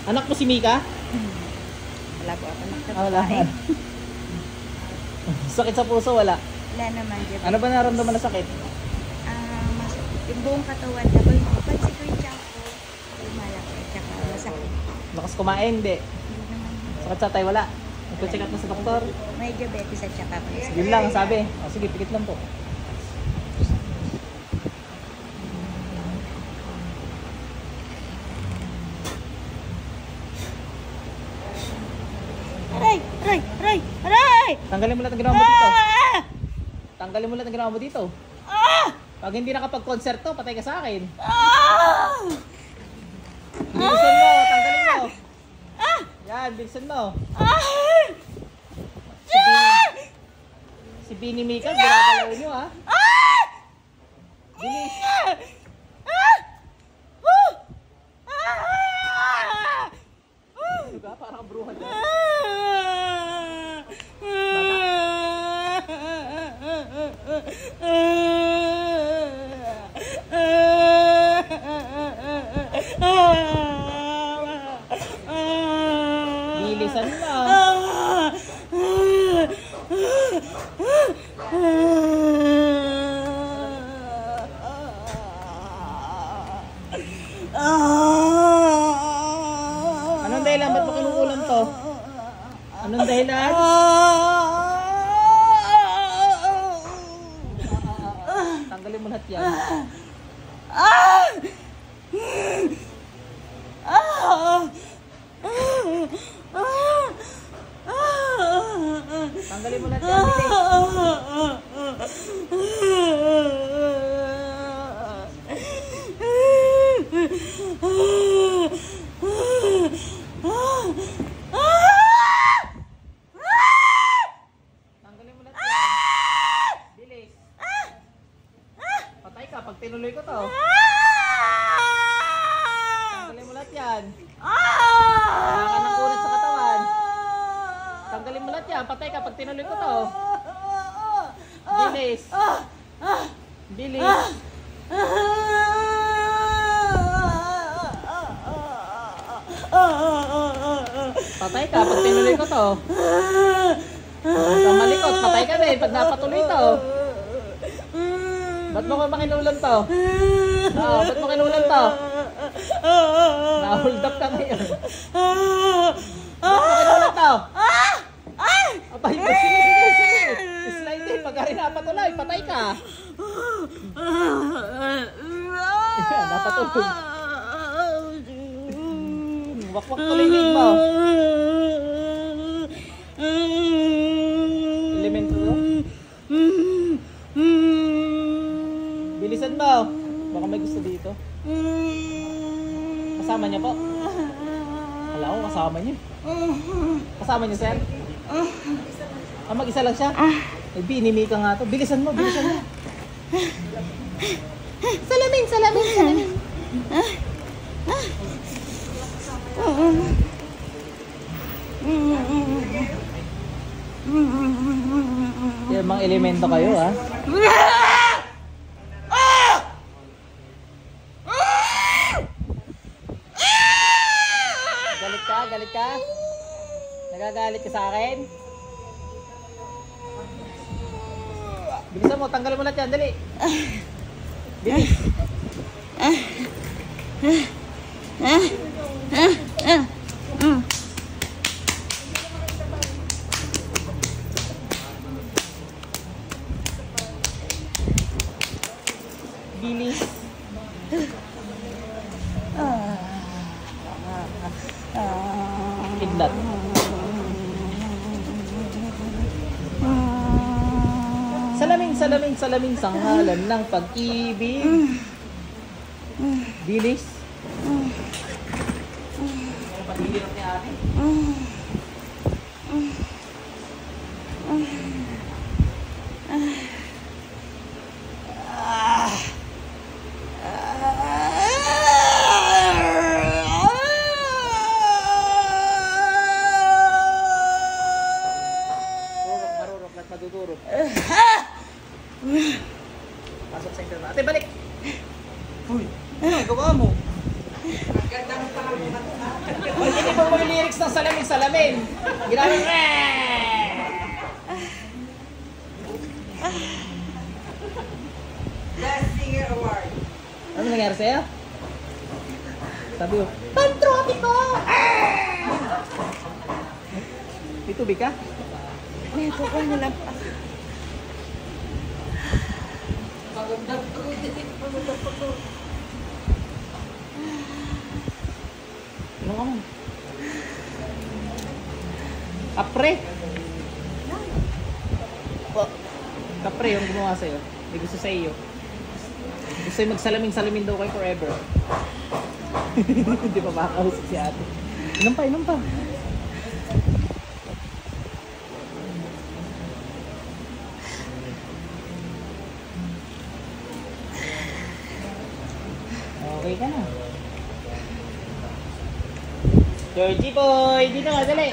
Anak mo si Mika? Wala po ako Wala. Sakit sa puso, wala? Wala naman, diba? Ano ba naramdaman na sakit? Yung buong katawan, tapos pansin ko yung tiyan ko, lumalaki, tsaka masakit. Lakas kumain, hindi. Hindi naman. Sakit sa tayo, wala. Nagpa-check up na sa doktor. May diabetes at tsaka cholesterol. Yun lang, sabi. O, sige, pikit lang po. Aray! Aray! Aray! Aray! Tanggalin mo lahat ang ginawa mo dito. Tanggalin mo lahat ang ginawa mo dito. Pag hindi nakapag-konserto, patay ka sa akin. Bilisan mo, tanggalin mo. Yan, bilisan mo. Si Bini Mika, ginagalaw nyo ha. Bilis. Diba? Parang kabruhan na. Bilisan mo. Anong dahilan? Ba't mo kinukulam to? Anong dahilan? Tanggalin mo lahat yan. Tanggalin mo lahat yan, bilis. Tanggalin mo lahat yan. Bilis. Patay ka pag tinuloy ko to. Tanggalin mo lahat yan. Wala ka ng kunat sa katawan. Tanggalin mo lahat yan. Patay ka pag tinuloy ko to. Bilis. Bilis. Patay ka pag tinuloy ko to. Sa malikot, patay ka din pag napatuloy to. Ba't mo ko makinulan to? Ba't mo kinulan to? Na-hold up ka ngayon. Ba't mo kinulan to? Abay mo, sige. Slide in, pagka rin napatuloy, patay ka. Napatulog. Wakwak tuloy lig mo. Elemento to? Bilisan mo. Baka may gusto dito. Kasama niya po? Wala ko, kasama niya. Kasama niya, sir? Mag-isa lang siya? Eh, binimi ka nga to. Bilisan mo, bilisan mo. Salamin. Yung mga elemento kayo, ha? Galit ka? Nagagalit ka sa akin? Bilisan mo, tanggalin mo lahat yan, dali. Bilis. Bilis. Kidlat. Salamin sa ngalan ng pag-ibig. Bilis. Pag-ibig ni ate. Marurok at madudurog. Pasok sa internet. Ate, balik! Uy, ano gawa mo? Ganda ng parang salamin. Ginamit mo. Best Singer Award. Ano nangyari sa'yo? Sabi ko, Pantropi ko! May tubig ka? May kukuha na lang pa. Ano ka man? Kapre! Kapre yung gumawa sa'yo. May gusto sa iyo. Gusto yung magsalamin-salamin daw kayo forever. Hindi pa makakausap si ate. Inom pa, inom pa. Okay ka na. Georgie boy, dito nga, dali.